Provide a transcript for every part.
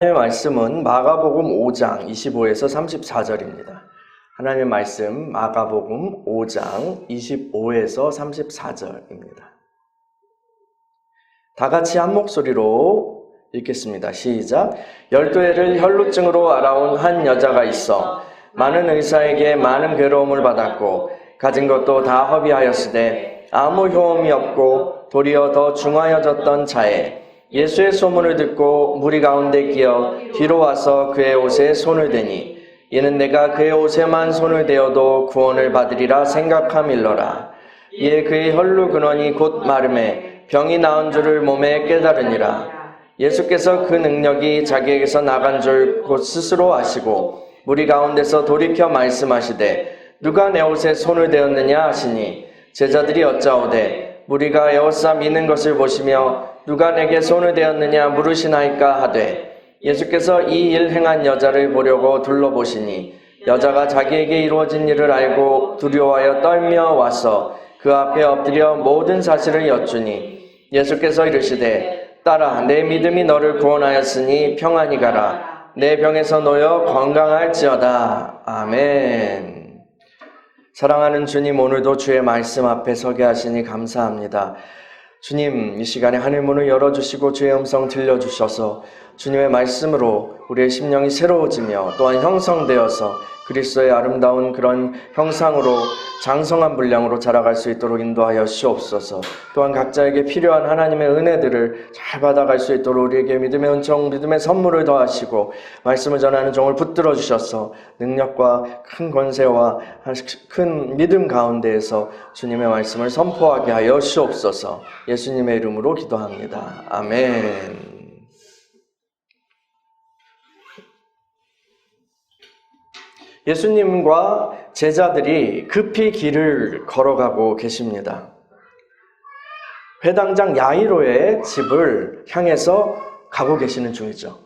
하나님의 말씀은 마가복음 5장 25에서 34절입니다. 하나님의 말씀 마가복음 5장 25에서 34절입니다. 다 같이 한 목소리로 읽겠습니다. 시작. 12해를 혈루증으로 앓아온 한 여자가 있어 많은 의사에게 많은 괴로움을 받았고 가진 것도 다 허비하였으되 아무 효험이 없고 도리어 더 중하여졌던 자에 예수의 소문을 듣고 무리 가운데 끼어 뒤로 와서 그의 옷에 손을 대니 이는 내가 그의 옷에만 손을 대어도 구원을 받으리라 생각함일러라. 이에 그의 혈루 근원이 곧 마름에 병이 나은 줄을 몸에 깨달으니라. 예수께서 그 능력이 자기에게서 나간 줄 곧 스스로 아시고 무리 가운데서 돌이켜 말씀하시되 누가 내 옷에 손을 대었느냐 하시니 제자들이 여짜오되 무리가 에워싸 미는 것을 보시며 누가 내게 손을 대었느냐 물으시나이까 하되 예수께서 이 일 행한 여자를 보려고 둘러보시니 여자가 자기에게 이루어진 일을 알고 두려워하여 떨며 와서 그 앞에 엎드려 모든 사실을 여쭈니 예수께서 이르시되 딸아 내 믿음이 너를 구원하였으니 평안히 가라. 내 병에서 놓여 건강할지어다. 아멘. 사랑하는 주님, 오늘도 주의 말씀 앞에 서게 하시니 감사합니다. 주님, 이 시간에 하늘문을 열어주시고 주의 음성 들려주셔서 주님의 말씀으로 우리의 심령이 새로워지며 또한 형성되어서 그리스도의 아름다운 그런 형상으로 장성한 분량으로 자라갈 수 있도록 인도하여 주옵소서. 또한 각자에게 필요한 하나님의 은혜들을 잘 받아갈 수 있도록 우리에게 믿음의 은총, 믿음의 선물을 더하시고 말씀을 전하는 종을 붙들어 주셔서 능력과 큰 권세와 큰 믿음 가운데에서 주님의 말씀을 선포하게 하여 주옵소서. 예수님의 이름으로 기도합니다. 아멘. 예수님과 제자들이 급히 길을 걸어가고 계십니다. 회당장 야이로의 집을 향해서 가고 계시는 중이죠.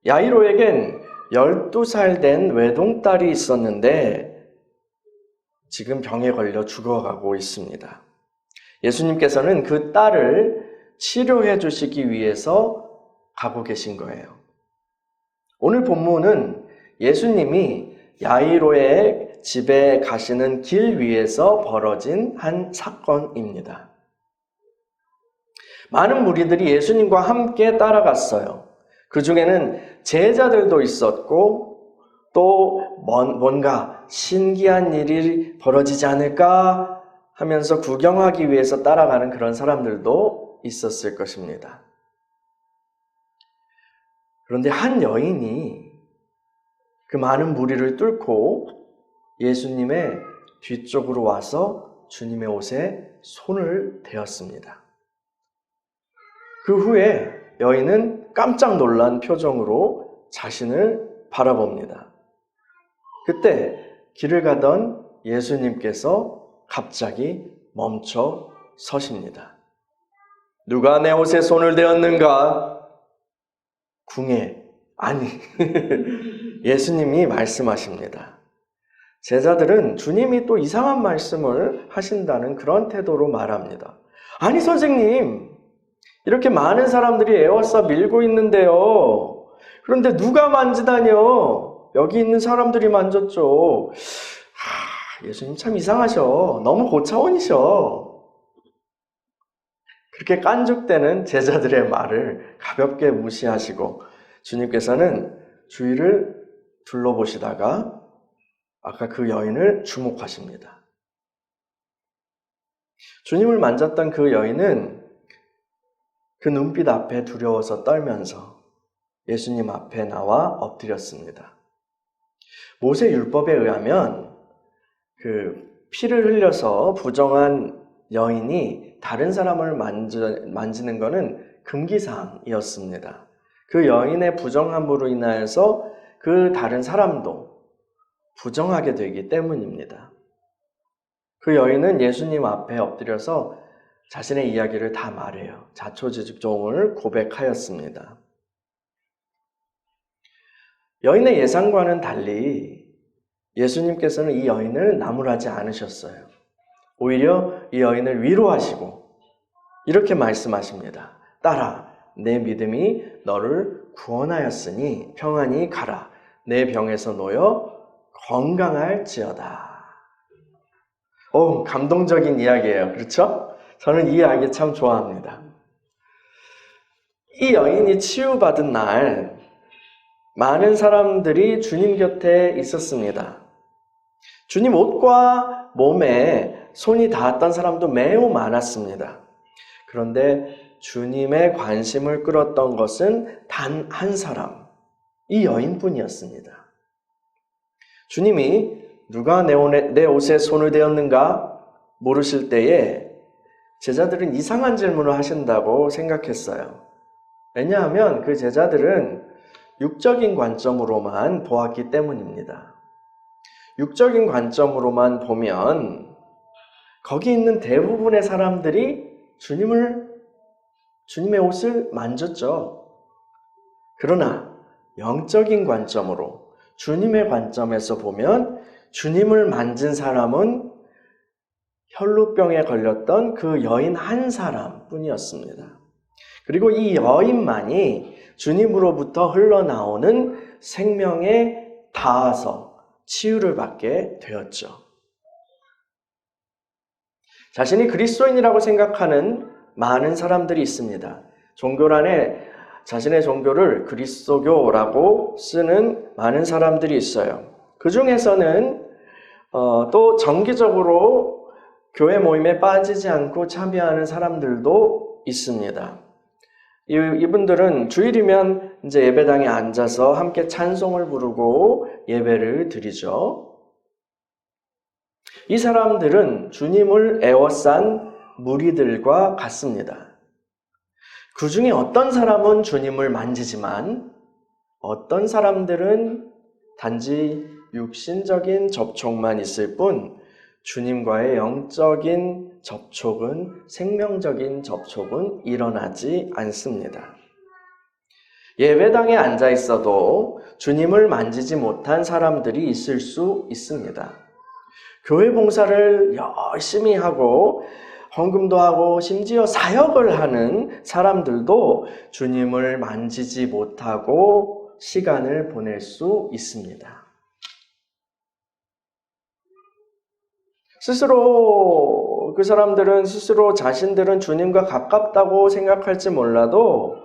야이로에겐 12살 된 외동딸이 있었는데 지금 병에 걸려 죽어가고 있습니다. 예수님께서는 그 딸을 치료해 주시기 위해서 가고 계신 거예요. 오늘 본문은 예수님이 야이로의 집에 가시는 길 위에서 벌어진 한 사건입니다. 많은 무리들이 예수님과 함께 따라갔어요. 그 중에는 제자들도 있었고 또 뭔가 신기한 일이 벌어지지 않을까 하면서 구경하기 위해서 따라가는 그런 사람들도 있었을 것입니다. 그런데 한 여인이 그 많은 무리를 뚫고 예수님의 뒤쪽으로 와서 주님의 옷에 손을 대었습니다. 그 후에 여인은 깜짝 놀란 표정으로 자신을 바라봅니다. 그때 길을 가던 예수님께서 갑자기 멈춰 서십니다. 누가 내 옷에 손을 대었는가? 궁예, 아니 예수님이 말씀하십니다. 제자들은 주님이 또 이상한 말씀을 하신다는 그런 태도로 말합니다. 아니 선생님, 이렇게 많은 사람들이 에워싸 밀고 있는데요. 그런데 누가 만지다뇨? 여기 있는 사람들이 만졌죠. 예수님 참 이상하셔. 너무 고차원이셔. 그렇게 깐죽대는 제자들의 말을 가볍게 무시하시고 주님께서는 주위를 둘러보시다가 아까 그 여인을 주목하십니다. 주님을 만졌던 그 여인은 그 눈빛 앞에 두려워서 떨면서 예수님 앞에 나와 엎드렸습니다. 모세 율법에 의하면 그 피를 흘려서 부정한 여인이 다른 사람을 만지는 것은 금기사항이었습니다. 그 여인의 부정함으로 인하여서 그 다른 사람도 부정하게 되기 때문입니다. 그 여인은 예수님 앞에 엎드려서 자신의 이야기를 다 말해요. 자초지종을 고백하였습니다. 여인의 예상과는 달리 예수님께서는 이 여인을 나무라지 않으셨어요. 오히려 이 여인을 위로하시고 이렇게 말씀하십니다. 딸아, 내 믿음이 너를 구원하였으니 평안히 가라. 내 병에서 놓여 건강할지어다. 감동적인 이야기예요. 그렇죠? 저는 이 이야기 참 좋아합니다. 이 여인이 치유받은 날 많은 사람들이 주님 곁에 있었습니다. 주님 옷과 몸에 손이 닿았던 사람도 매우 많았습니다. 그런데 주님의 관심을 끌었던 것은 단 한 사람, 이 여인뿐이었습니다. 주님이 누가 내 옷에 손을 대었는가 모르실 때에 제자들은 이상한 질문을 하신다고 생각했어요. 왜냐하면 그 제자들은 육적인 관점으로만 보았기 때문입니다. 육적인 관점으로만 보면 거기 있는 대부분의 사람들이 주님의 옷을 만졌죠. 그러나 영적인 관점으로 주님의 관점에서 보면 주님을 만진 사람은 혈루병에 걸렸던 그 여인 한 사람뿐이었습니다. 그리고 이 여인만이 주님으로부터 흘러나오는 생명에 닿아서 치유를 받게 되었죠. 자신이 그리스도인이라고 생각하는 많은 사람들이 있습니다. 종교란에 자신의 종교를 그리스도교라고 쓰는 많은 사람들이 있어요. 그 중에서는 또 정기적으로 교회 모임에 빠지지 않고 참여하는 사람들도 있습니다. 이분들은 주일이면 이제 예배당에 앉아서 함께 찬송을 부르고 예배를 드리죠. 이 사람들은 주님을 애워싼 무리들과 같습니다. 그 중에 어떤 사람은 주님을 만지지만 어떤 사람들은 단지 육신적인 접촉만 있을 뿐 주님과의 영적인 접촉은, 생명적인 접촉은 일어나지 않습니다. 예배당에 앉아 있어도 주님을 만지지 못한 사람들이 있을 수 있습니다. 교회 봉사를 열심히 하고 헌금도 하고 심지어 사역을 하는 사람들도 주님을 만지지 못하고 시간을 보낼 수 있습니다. 그 사람들은 스스로 자신들은 주님과 가깝다고 생각할지 몰라도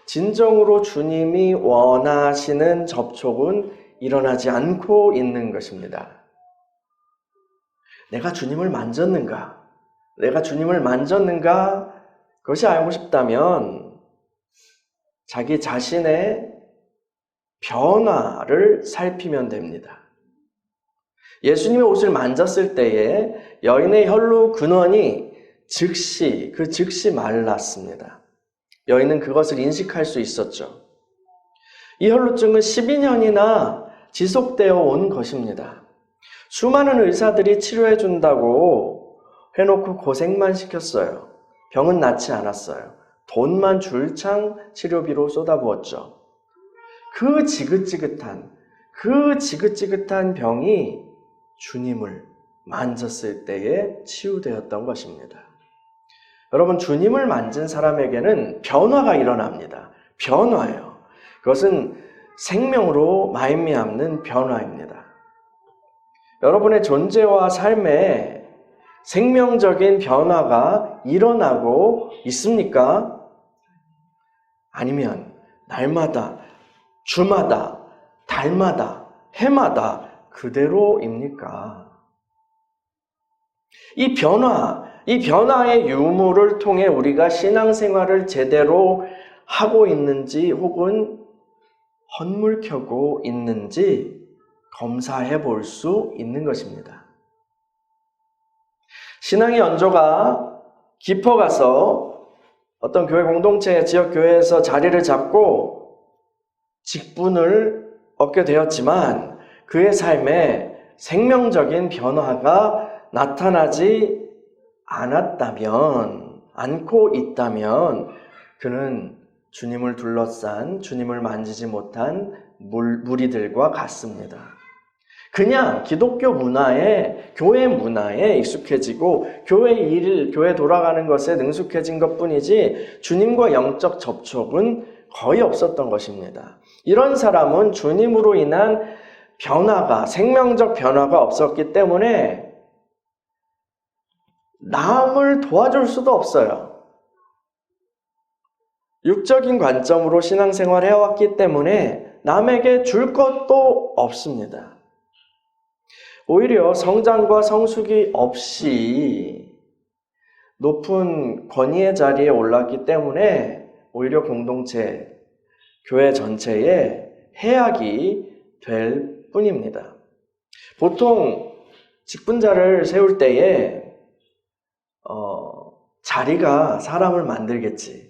진정으로 주님이 원하시는 접촉은 일어나지 않고 있는 것입니다. 내가 주님을 만졌는가? 그것이 알고 싶다면 자기 자신의 변화를 살피면 됩니다. 예수님의 옷을 만졌을 때에 여인의 혈루 근원이 즉시 말랐습니다. 여인은 그것을 인식할 수 있었죠. 이 혈루증은 12년이나 지속되어 온 것입니다. 수많은 의사들이 치료해 준다고 해놓고 고생만 시켰어요. 병은 낫지 않았어요. 돈만 줄창 치료비로 쏟아부었죠. 그 지긋지긋한 병이 주님을 만졌을 때에 치유되었던 것입니다. 여러분, 주님을 만진 사람에게는 변화가 일어납니다. 변화예요. 그것은 생명으로 말미암는 변화입니다. 여러분의 존재와 삶에 생명적인 변화가 일어나고 있습니까? 아니면 날마다, 주마다, 달마다, 해마다 그대로입니까? 이 변화의 유무를 통해 우리가 신앙생활을 제대로 하고 있는지 혹은 헛물켜고 있는지 검사해 볼 수 있는 것입니다. 신앙의 연조가 깊어가서 어떤 교회 공동체, 지역 교회에서 자리를 잡고 직분을 얻게 되었지만 그의 삶에 생명적인 변화가 나타나지 않고 있다면 그는 주님을 둘러싼, 주님을 만지지 못한 무리들과 같습니다. 그냥 기독교 문화에, 교회 문화에 익숙해지고 교회 돌아가는 것에 능숙해진 것뿐이지 주님과 영적 접촉은 거의 없었던 것입니다. 이런 사람은 주님으로 인한 변화가, 생명적 변화가 없었기 때문에 남을 도와줄 수도 없어요. 육적인 관점으로 신앙생활을 해왔기 때문에 남에게 줄 것도 없습니다. 오히려 성장과 성숙이 없이 높은 권위의 자리에 올랐기 때문에 오히려 공동체, 교회 전체에 해악이 될 뿐입니다. 보통 직분자를 세울 때에 자리가 사람을 만들겠지.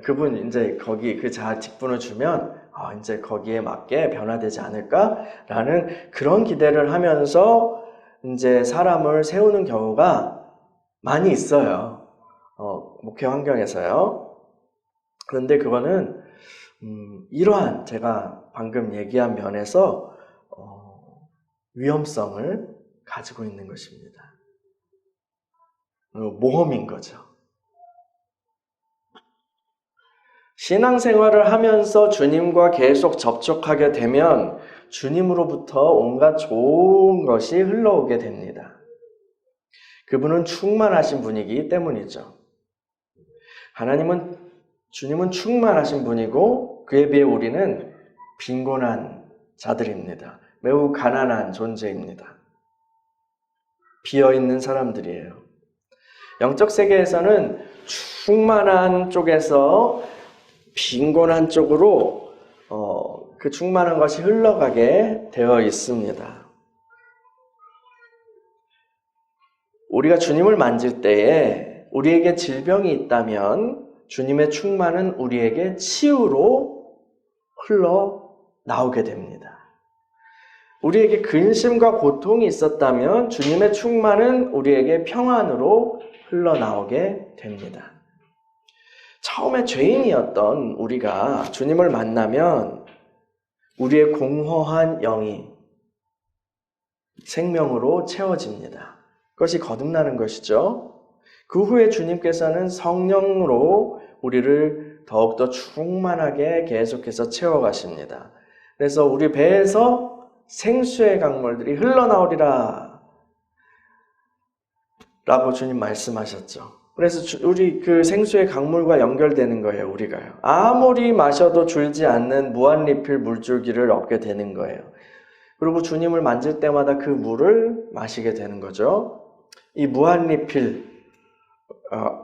그분 이제 거기 그 직분을 주면 이제 거기에 맞게 변화되지 않을까라는 그런 기대를 하면서 이제 사람을 세우는 경우가 많이 있어요. 목회 환경에서요. 그런데 그거는 이러한 제가 방금 얘기한 면에서 위험성을 가지고 있는 것입니다. 모험인 거죠. 신앙생활을 하면서 주님과 계속 접촉하게 되면 주님으로부터 온갖 좋은 것이 흘러오게 됩니다. 그분은 충만하신 분이기 때문이죠. 주님은 충만하신 분이고 그에 비해 우리는 빈곤한 자들입니다. 매우 가난한 존재입니다. 비어있는 사람들이에요. 영적 세계에서는 충만한 쪽에서 빈곤한 쪽으로 그 충만한 것이 흘러가게 되어 있습니다. 우리가 주님을 만질 때에 우리에게 질병이 있다면 주님의 충만은 우리에게 치유로 흘러나오게 됩니다. 우리에게 근심과 고통이 있었다면 주님의 충만은 우리에게 평안으로 흘러나오게 됩니다. 처음에 죄인이었던 우리가 주님을 만나면 우리의 공허한 영이 생명으로 채워집니다. 그것이 거듭나는 것이죠. 그 후에 주님께서는 성령으로 우리를 더욱더 충만하게 계속해서 채워가십니다. 그래서 우리 배에서 생수의 강물들이 흘러나오리라 라고 주님 말씀하셨죠. 그래서 우리 그 생수의 강물과 연결되는 거예요, 우리가요. 아무리 마셔도 줄지 않는 무한리필 물줄기를 얻게 되는 거예요. 그리고 주님을 만질 때마다 그 물을 마시게 되는 거죠. 이 무한리필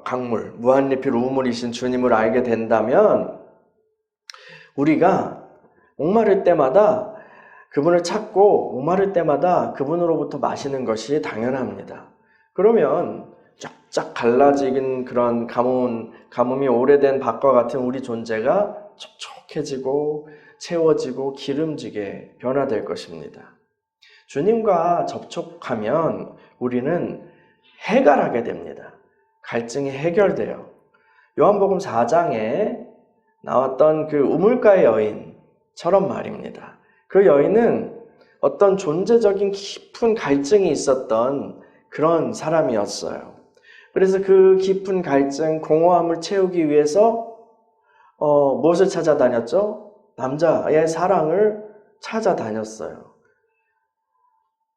강물, 무한리필 우물이신 주님을 알게 된다면 우리가 목마를 때마다 그분을 찾고 목마를 때마다 그분으로부터 마시는 것이 당연합니다. 그러면 쫙쫙 갈라진 그런 가뭄이 오래된 밭과 같은 우리 존재가 촉촉해지고 채워지고 기름지게 변화될 것입니다. 주님과 접촉하면 우리는 해결하게 됩니다. 갈증이 해결돼요. 요한복음 4장에 나왔던 그 우물가의 여인처럼 말입니다. 그 여인은 어떤 존재적인 깊은 갈증이 있었던 그런 사람이었어요. 그래서 그 깊은 갈증, 공허함을 채우기 위해서 무엇을 찾아다녔죠? 남자의 사랑을 찾아다녔어요.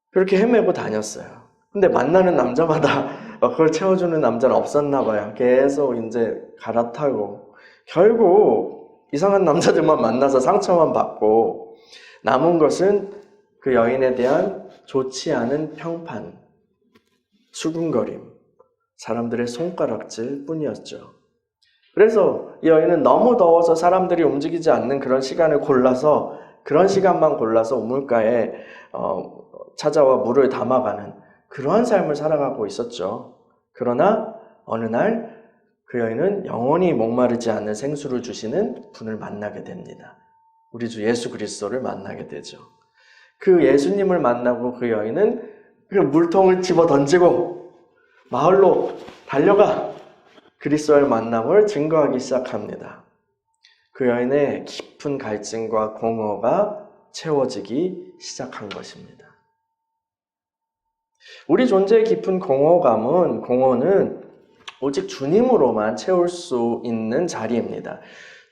그렇게 헤매고 다녔어요. 근데 만나는 남자마다 그걸 채워주는 남자는 없었나 봐요. 계속 이제 갈아타고 결국 이상한 남자들만 만나서 상처만 받고 남은 것은 그 여인에 대한 좋지 않은 평판, 수군거림, 사람들의 손가락질 뿐이었죠. 그래서 이 여인은 너무 더워서 사람들이 움직이지 않는 그런 시간을 골라서 그런 시간만 골라서 우물가에 찾아와 물을 담아가는 그러한 삶을 살아가고 있었죠. 그러나 어느 날 그 여인은 영원히 목마르지 않는 생수를 주시는 분을 만나게 됩니다. 우리 주 예수 그리스도를 만나게 되죠. 그 예수님을 만나고 그 여인은 그 물통을 집어 던지고 마을로 달려가 그리스도를 만남을 증거하기 시작합니다. 그 여인의 깊은 갈증과 공허가 채워지기 시작한 것입니다. 우리 존재의 깊은 공허는 오직 주님으로만 채울 수 있는 자리입니다.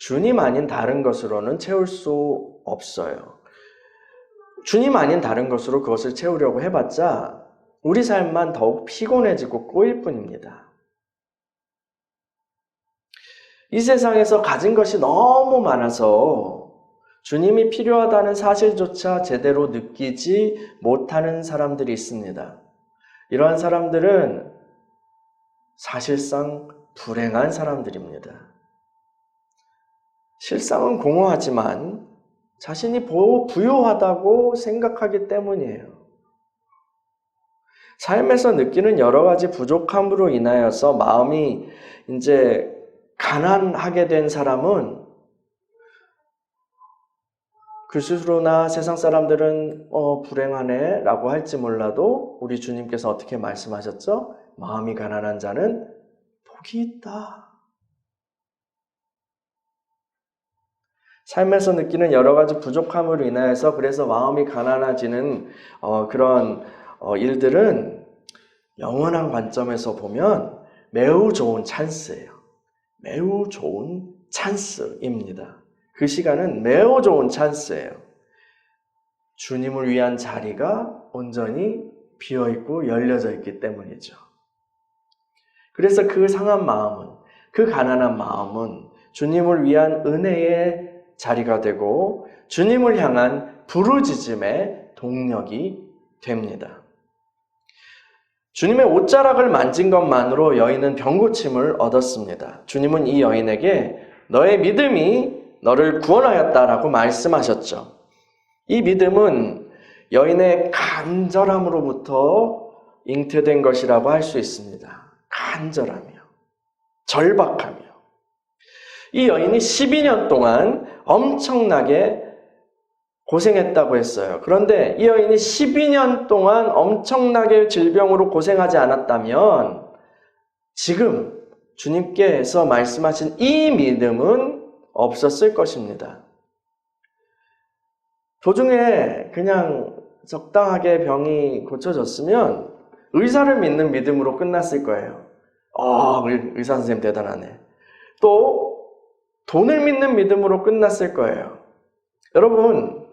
주님 아닌 다른 것으로는 채울 수 없어요. 주님 아닌 다른 것으로 그것을 채우려고 해봤자 우리 삶만 더욱 피곤해지고 꼬일 뿐입니다. 이 세상에서 가진 것이 너무 많아서 주님이 필요하다는 사실조차 제대로 느끼지 못하는 사람들이 있습니다. 이러한 사람들은 사실상 불행한 사람들입니다. 실상은 공허하지만 자신이 부유하다고 생각하기 때문이에요. 삶에서 느끼는 여러 가지 부족함으로 인하여서 마음이 이제 가난하게 된 사람은 그 스스로나 세상 사람들은 불행하네 라고 할지 몰라도 우리 주님께서 어떻게 말씀하셨죠? 마음이 가난한 자는 복이 있다. 삶에서 느끼는 여러 가지 부족함으로 인하여서 그래서 마음이 가난해지는 그런 일들은 영원한 관점에서 보면 매우 좋은 찬스예요. 매우 좋은 찬스입니다. 그 시간은 매우 좋은 찬스예요. 주님을 위한 자리가 온전히 비어있고 열려져 있기 때문이죠. 그래서 그 상한 마음은, 그 가난한 마음은 주님을 위한 은혜의 자리가 되고 주님을 향한 부르짖음의 동력이 됩니다. 주님의 옷자락을 만진 것만으로 여인은 병고침을 얻었습니다. 주님은 이 여인에게 너의 믿음이 너를 구원하였다라고 말씀하셨죠. 이 믿음은 여인의 간절함으로부터 잉태된 것이라고 할 수 있습니다. 간절하며 절박하며. 이 여인이 12년 동안 엄청나게 고생했다고 했어요. 그런데 이 여인이 12년 동안 엄청나게 질병으로 고생하지 않았다면 지금 주님께서 말씀하신 이 믿음은 없었을 것입니다. 도중에 그냥 적당하게 병이 고쳐졌으면 의사를 믿는 믿음으로 끝났을 거예요. 의사 선생님 대단하네. 또 돈을 믿는 믿음으로 끝났을 거예요. 여러분,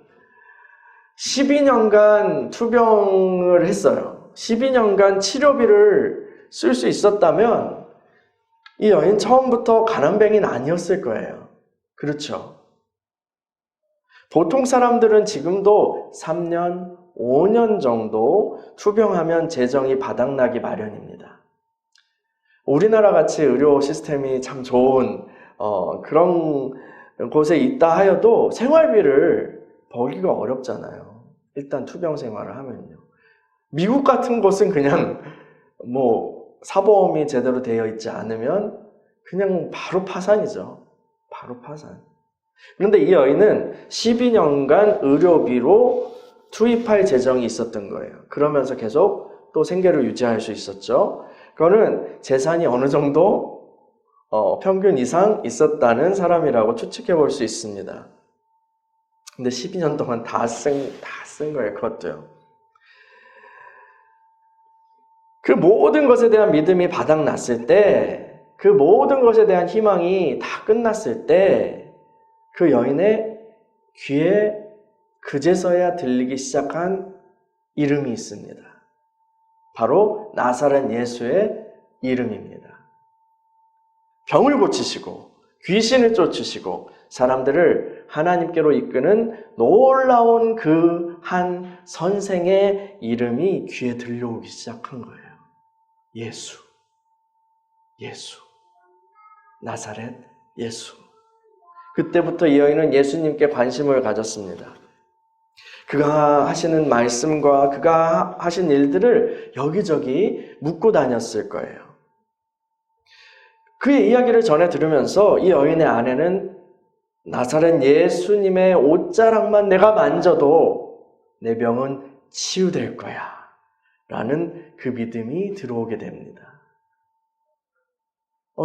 12년간 투병을 했어요. 12년간 치료비를 쓸 수 있었다면 이 여인 처음부터 가난뱅이는 아니었을 거예요. 그렇죠? 보통 사람들은 지금도 3년, 5년 정도 투병하면 재정이 바닥나기 마련입니다. 우리나라 같이 의료 시스템이 참 좋은 그런 곳에 있다 하여도 생활비를 벌기가 어렵잖아요. 일단 투병 생활을 하면요. 미국 같은 곳은 그냥 사보험이 제대로 되어 있지 않으면 그냥 바로 파산이죠. 바로 파산. 그런데 이 여인은 12년간 의료비로 투입할 재정이 있었던 거예요. 그러면서 계속 또 생계를 유지할 수 있었죠. 그거는 재산이 어느 정도 평균 이상 있었다는 사람이라고 추측해 볼 수 있습니다. 근데 12년 동안 다 쓴 거예요, 그것도요. 그 모든 것에 대한 믿음이 바닥났을 때, 그 모든 것에 대한 희망이 다 끝났을 때, 그 여인의 귀에 그제서야 들리기 시작한 이름이 있습니다. 바로 나사렛 예수의 이름입니다. 병을 고치시고 귀신을 쫓으시고 사람들을 하나님께로 이끄는 놀라운 그 한 선생의 이름이 귀에 들려오기 시작한 거예요. 예수. 나사렛 예수. 그때부터 이 여인은 예수님께 관심을 가졌습니다. 그가 하시는 말씀과 그가 하신 일들을 여기저기 묻고 다녔을 거예요. 그의 이야기를 전해 들으면서 이 여인의 아내는 나사렛 예수님의 옷자락만 내가 만져도 내 병은 치유될 거야 라는 그 믿음이 들어오게 됩니다.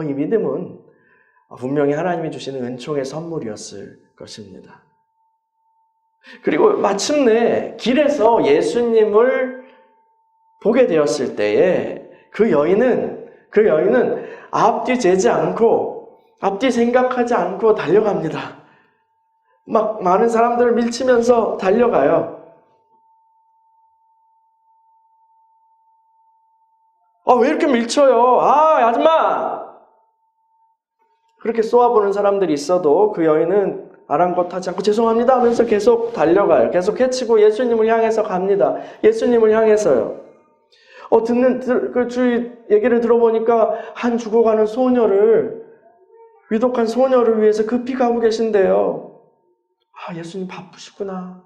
이 믿음은 분명히 하나님이 주시는 은총의 선물이었을 것입니다. 그리고 마침내 길에서 예수님을 보게 되었을 때에 그 여인은 앞뒤 재지 않고 앞뒤 생각하지 않고 달려갑니다. 막 많은 사람들을 밀치면서 달려가요. 왜 이렇게 밀쳐요? 아줌마! 그렇게 쏘아보는 사람들이 있어도 그 여인은 아랑곳하지 않고 죄송합니다 하면서 계속 달려가요. 계속 해치고 예수님을 향해서 갑니다. 예수님을 향해서요. 그 주위 얘기를 들어보니까 한 죽어가는 소녀를, 위독한 소녀를 위해서 급히 가고 계신데요. 예수님 바쁘시구나.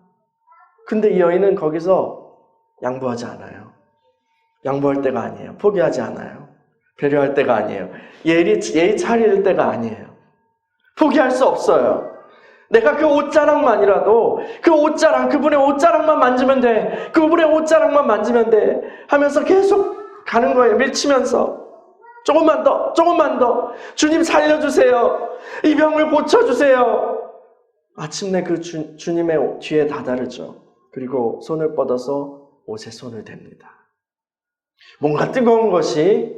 근데 이 여인은 거기서 양보하지 않아요. 양보할 때가 아니에요. 포기하지 않아요. 배려할 때가 아니에요. 예의 차릴 때가 아니에요. 포기할 수 없어요. 내가 그 옷자락만이라도, 그분의 옷자락만 만지면 돼. 그분의 옷자락만 만지면 돼. 하면서 계속 가는 거예요. 밀치면서. 조금만 더. 주님 살려주세요. 이 병을 고쳐주세요. 마침내 그 주님의 뒤에 다다르죠. 그리고 손을 뻗어서 옷에 손을 댑니다. 뭔가 뜨거운 것이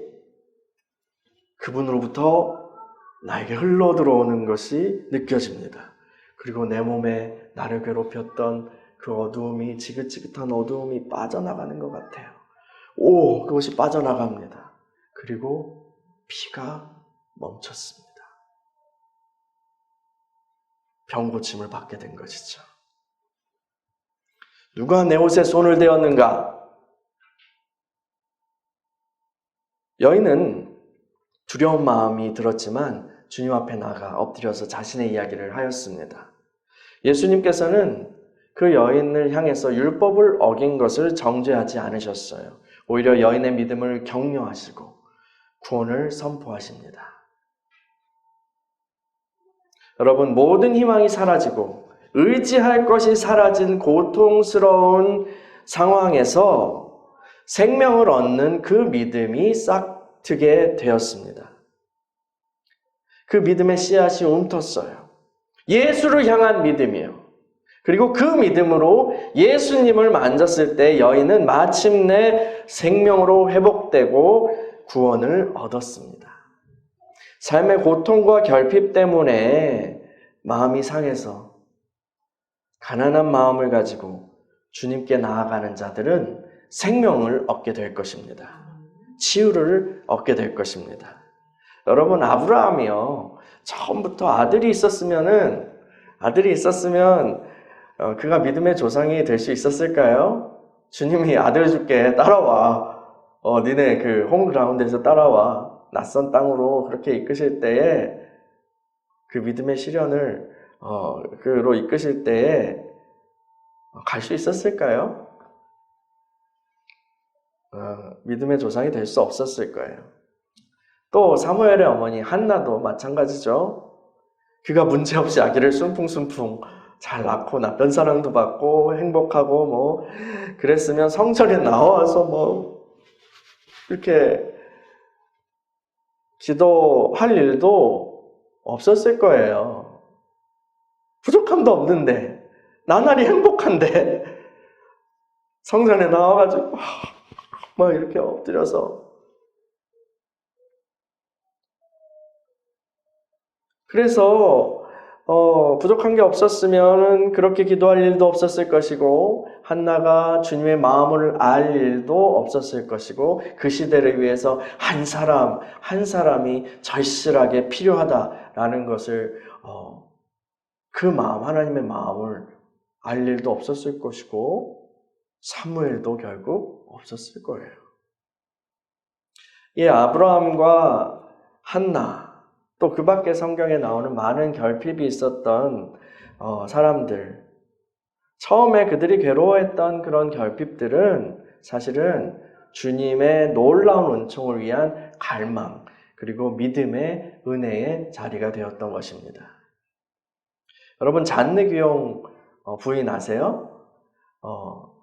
그분으로부터 나에게 흘러 들어오는 것이 느껴집니다. 그리고 내 몸에 나를 괴롭혔던 그 어두움이, 지긋지긋한 어두움이 빠져나가는 것 같아요. 그것이 빠져나갑니다. 그리고 피가 멈췄습니다. 병 고침을 받게 된 것이죠. 누가 내 옷에 손을 대었는가? 여인은 두려운 마음이 들었지만 주님 앞에 나가 엎드려서 자신의 이야기를 하였습니다. 예수님께서는 그 여인을 향해서 율법을 어긴 것을 정죄하지 않으셨어요. 오히려 여인의 믿음을 격려하시고 구원을 선포하십니다. 여러분, 모든 희망이 사라지고 의지할 것이 사라진 고통스러운 상황에서 생명을 얻는 그 믿음이 싹트게 되었습니다. 그 믿음의 씨앗이 움텄어요. 예수를 향한 믿음이에요. 그리고 그 믿음으로 예수님을 만졌을 때 여인은 마침내 생명으로 회복되고 구원을 얻었습니다. 삶의 고통과 결핍 때문에 마음이 상해서 가난한 마음을 가지고 주님께 나아가는 자들은 생명을 얻게 될 것입니다. 치유를 얻게 될 것입니다. 여러분, 아브라함이요, 처음부터 아들이 있었으면 그가 믿음의 조상이 될 수 있었을까요? 주님이 아들 줄게, 따라와. 니네 그 홈그라운드에서 따라와. 낯선 땅으로 그렇게 이끄실 때에 그 믿음의 시련을 그로 이끄실 때에 갈 수 있었을까요? 믿음의 조상이 될 수 없었을 거예요. 또 사무엘의 어머니 한나도 마찬가지죠. 그가 문제없이 아기를 순풍순풍 잘 낳고 남편사랑도 받고 행복하고 그랬으면 성전에 나와서 이렇게 기도할 일도 없었을 거예요. 부족함도 없는데, 나날이 행복한데 성전에 나와가지고 이렇게 엎드려서, 그래서 부족한 게 없었으면 그렇게 기도할 일도 없었을 것이고, 한나가 주님의 마음을 알 일도 없었을 것이고, 그 시대를 위해서 한 사람이 절실하게 필요하다라는 것을 그 마음, 하나님의 마음을 알 일도 없었을 것이고, 사무엘도 결국 없었을 거예요. 이 아브라함과 한나, 또 그 밖에 성경에 나오는 많은 결핍이 있었던 사람들, 처음에 그들이 괴로워했던 그런 결핍들은 사실은 주님의 놀라운 은총을 위한 갈망, 그리고 믿음의 은혜의 자리가 되었던 것입니다. 여러분, 잔느 귀용 부인 아세요?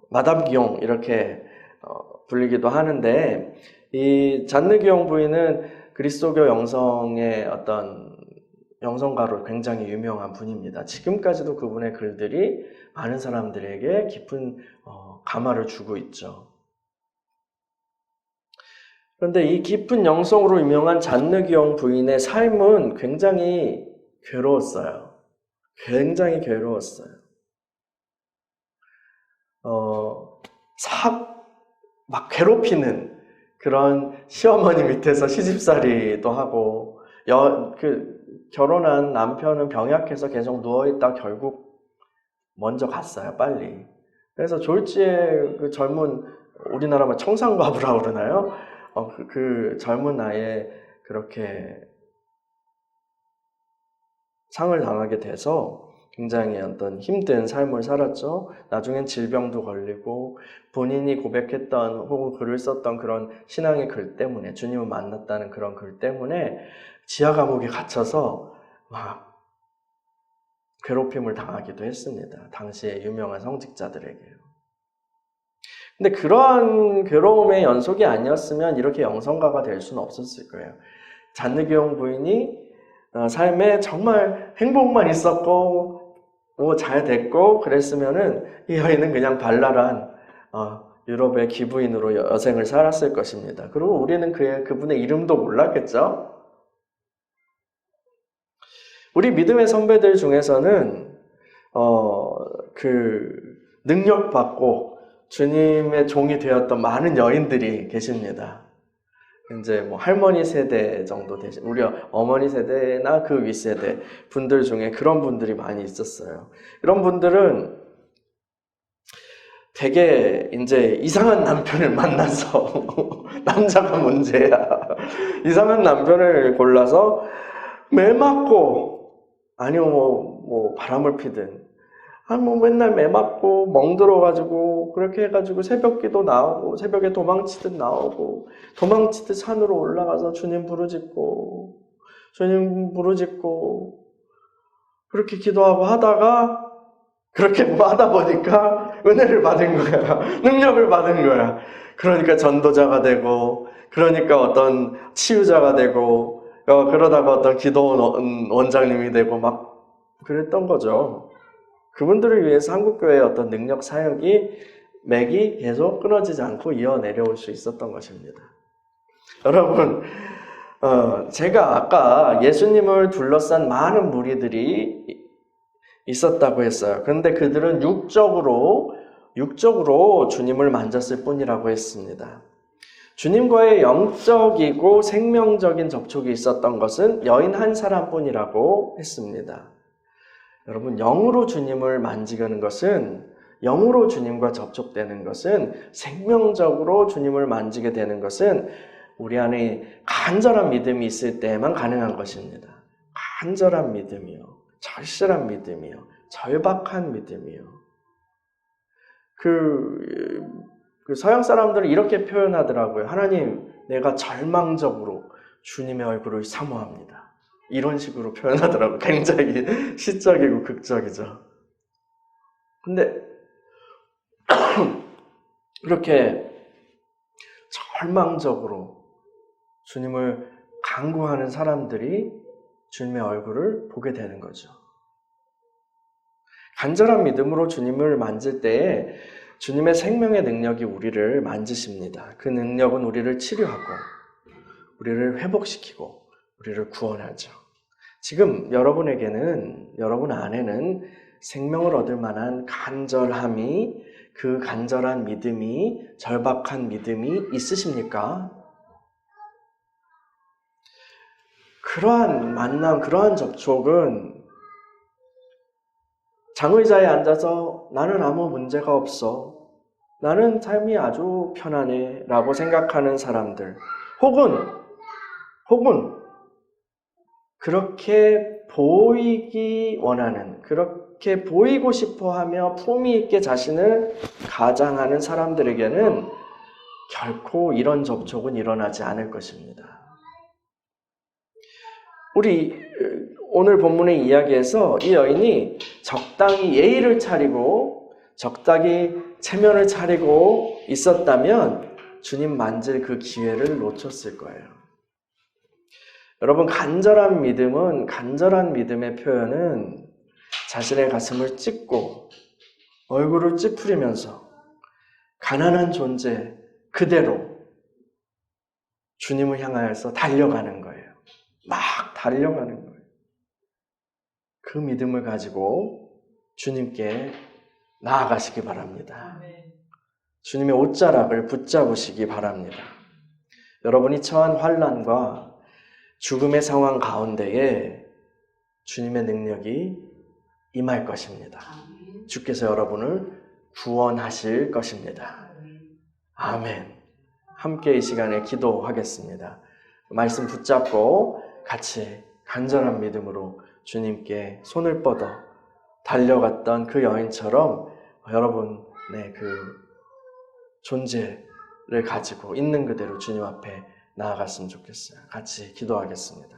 마담 귀용 이렇게 불리기도 하는데, 이 잔느 귀용 부인은 그리스도교 영성의 어떤 영성가로 굉장히 유명한 분입니다. 지금까지도 그분의 글들이 많은 사람들에게 깊은 감화를 주고 있죠. 그런데 이 깊은 영성으로 유명한 잔느귀용 부인의 삶은 굉장히 괴로웠어요. 굉장히 괴로웠어요. 막 괴롭히는 그런 시어머니 밑에서 시집살이도 하고, 결혼한 남편은 병약해서 계속 누워있다 결국 먼저 갔어요, 빨리. 그래서 졸지에 그 젊은, 우리나라 말 청산과부라고 그러나요? 그 젊은 나이에 그렇게 상을 당하게 돼서 굉장히 어떤 힘든 삶을 살았죠. 나중엔 질병도 걸리고 본인이 고백했던 혹은 글을 썼던 그런 신앙의 글 때문에, 주님을 만났다는 그런 글 때문에 지하 감옥에 갇혀서 막 괴롭힘을 당하기도 했습니다. 당시에 유명한 성직자들에게요. 근데 그러한 괴로움의 연속이 아니었으면 이렇게 영성가가 될 수는 없었을 거예요. 잔느귀용 부인이 삶에 정말 행복만 있었고 잘 됐고 그랬으면은 이 여인은 그냥 발랄한 유럽의 기부인으로 여생을 살았을 것입니다. 그리고 우리는 그분의 이름도 몰랐겠죠. 우리 믿음의 선배들 중에서는 능력받고 주님의 종이 되었던 많은 여인들이 계십니다. 이제 뭐 할머니 세대 정도 되신, 우리 어머니 세대나 그 윗세대 분들 중에 그런 분들이 많이 있었어요. 이런 분들은 되게 이제 이상한 남편을 만나서 남자가 문제야. 이상한 남편을 골라서 매 맞고 아니면 뭐 바람을 피든 맨날 매 맞고 멍들어가지고 그렇게 해가지고 새벽기도 나오고 새벽에 도망치듯 나오고 도망치듯 산으로 올라가서 주님 부르짖고 그렇게 기도하고 하다가 그렇게 하다 보니까 은혜를 받은 거야. 능력을 받은 거야. 그러니까 전도자가 되고 그러니까 어떤 치유자가 되고 그러다가 어떤 기도원 원장님이 되고 막 그랬던 거죠. 그분들을 위해서 한국교회의 어떤 능력 사역이 맥이 계속 끊어지지 않고 이어 내려올 수 있었던 것입니다. 여러분, 제가 아까 예수님을 둘러싼 많은 무리들이 있었다고 했어요. 그런데 그들은 육적으로 주님을 만졌을 뿐이라고 했습니다. 주님과의 영적이고 생명적인 접촉이 있었던 것은 여인 한 사람뿐이라고 했습니다. 여러분, 영으로 주님을 만지는 것은, 영으로 주님과 접촉되는 것은, 생명적으로 주님을 만지게 되는 것은 우리 안에 간절한 믿음이 있을 때에만 가능한 것입니다. 간절한 믿음이요, 절실한 믿음이요, 절박한 믿음이요. 그 서양 사람들은 이렇게 표현하더라고요. 하나님, 내가 절망적으로 주님의 얼굴을 사모합니다. 이런 식으로 표현하더라고요. 굉장히 시적이고 극적이죠. 근데 그렇게 절망적으로 주님을 간구하는 사람들이 주님의 얼굴을 보게 되는 거죠. 간절한 믿음으로 주님을 만질 때에 주님의 생명의 능력이 우리를 만지십니다. 그 능력은 우리를 치료하고 우리를 회복시키고 우리를 구원하죠. 지금 여러분 안에는 생명을 얻을 만한 간절함이, 그 간절한 믿음이, 절박한 믿음이 있으십니까? 그러한 만남, 그러한 접촉은 장의자에 앉아서 나는 아무 문제가 없어, 나는 삶이 아주 편안해 라고 생각하는 사람들, 혹은 그렇게 보이기 원하는, 그렇게 보이고 싶어하며 품위 있게 자신을 가장하는 사람들에게는 결코 이런 접촉은 일어나지 않을 것입니다. 우리 오늘 본문의 이야기에서 이 여인이 적당히 예의를 차리고 적당히 체면을 차리고 있었다면 주님 만질 그 기회를 놓쳤을 거예요. 여러분, 간절한 믿음의 표현은 자신의 가슴을 찢고 얼굴을 찌푸리면서 가난한 존재 그대로 주님을 향하여서 달려가는 거예요. 막 달려가는 거예요. 그 믿음을 가지고 주님께 나아가시기 바랍니다. 주님의 옷자락을 붙잡으시기 바랍니다. 여러분이 처한 환난과 죽음의 상황 가운데에 주님의 능력이 임할 것입니다. 주께서 여러분을 구원하실 것입니다. 아멘. 함께 이 시간에 기도하겠습니다. 말씀 붙잡고 같이 간절한 믿음으로 주님께 손을 뻗어 달려갔던 그 여인처럼 여러분의 그 존재를 가지고 있는 그대로 주님 앞에 나아갔으면 좋겠어요. 같이 기도하겠습니다.